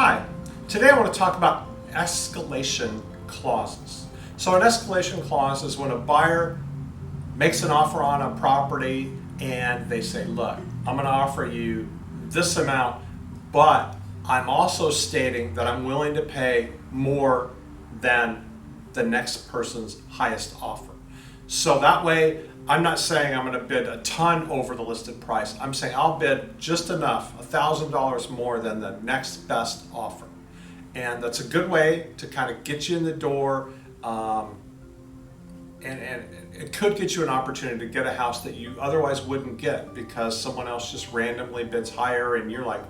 Hi, today I want to talk about escalation clauses. So an escalation clause is when a buyer makes an offer on a property and they say, look, I'm going to offer you this amount, but I'm also stating that I'm willing to pay more than the next person's highest offer. So that way, I'm not saying I'm going to bid a ton over the listed price. I'm saying I'll bid just enough, $1,000 more than the next best offer. And that's a good way to kind of get you in the door. And it could get you an opportunity to get a house that you otherwise wouldn't get because someone else just randomly bids higher and you're like,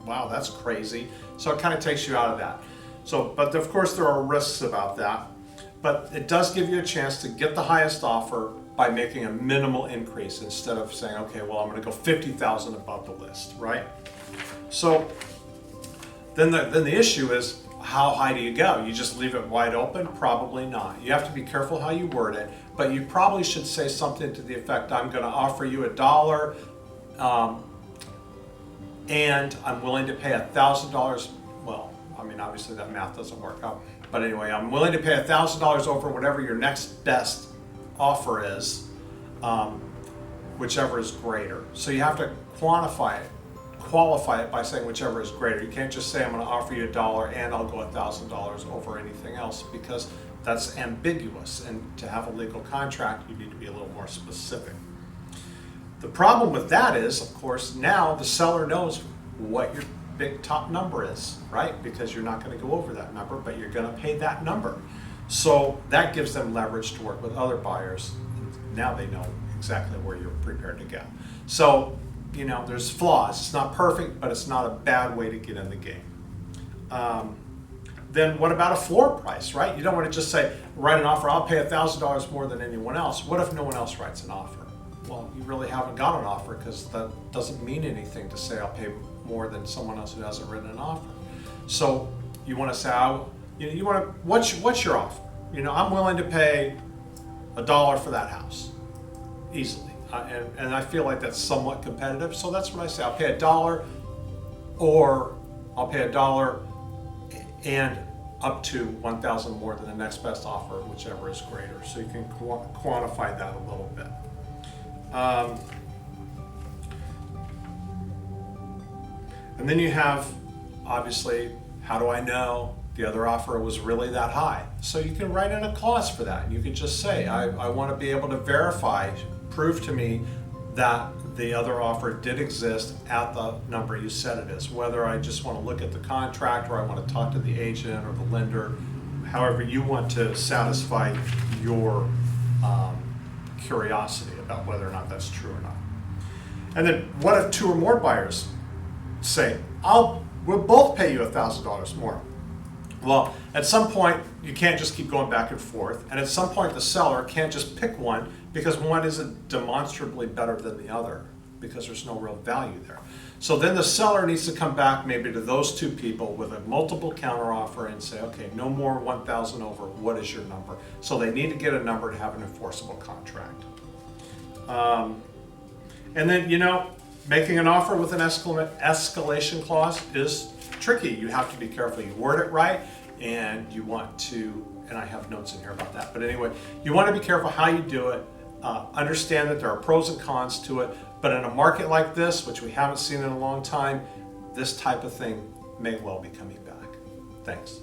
wow, that's crazy. So it kind of takes you out of that. So, but of course there are risks about that. But it does give you a chance to get the highest offer by making a minimal increase instead of saying, okay, well, I'm going to go 50,000 above the list, right? So then the issue is, how high do you go? You just leave it wide open? Probably not. You have to be careful how you word it, but you probably should say something to the effect, I'm going to offer you $1, and I'm willing to pay $1,000. Well, I mean, obviously that math doesn't work out. But anyway, I'm willing to pay $1,000 over whatever your next best offer is, whichever is greater. So you have to qualify it by saying whichever is greater. You can't just say I'm going to offer you $1 and I'll go $1,000 over anything else, because that's ambiguous. And to have a legal contract, you need to be a little more specific. The problem with that is, of course, now the seller knows what your big top number is, right? Because you're not going to go over that number, but you're going to pay that number. So that gives them leverage to work with other buyers. Now they know exactly where you're prepared to go. So, you know, there's flaws. It's not perfect, but it's not a bad way to get in the game. Then what about a floor price, right? You don't want to just say, write an offer, I'll pay $1,000 more than anyone else. What if no one else writes an offer? Well, you really haven't got an offer, because that doesn't mean anything to say I'll pay more than someone else who hasn't written an offer. So you want to say, you want to, what's your offer? You know, I'm willing to pay $1 for that house, easily. And I feel like that's somewhat competitive, so that's what I say. I'll pay $1, or I'll pay $1 and up to $1,000 more than the next best offer, whichever is greater. So you can quantify that a little bit. And then you have, obviously, how do I know the other offer was really that high? So you can write in a clause for that. You can just say, I want to be able to verify, prove to me that the other offer did exist at the number you said it is. Whether I just want to look at the contract, or I want to talk to the agent or the lender, however you want to satisfy your curiosity about whether or not that's true or not. And then what if two or more buyers say, we'll both pay you $1,000 more? Well, at some point, you can't just keep going back and forth. And at some point, the seller can't just pick one, because one isn't demonstrably better than the other, because there's no real value there. So then the seller needs to come back maybe to those two people with a multiple counteroffer and say, okay, no more 1,000 over, what is your number? So they need to get a number to have an enforceable contract. And then, you know, making an offer with an escalation clause is tricky. You have to be careful. You word it right, and you want to, and I have notes in here about that, but anyway, you want to be careful how you do it. Understand that there are pros and cons to it, but in a market like this, which we haven't seen in a long time, this type of thing may well be coming back. Thanks.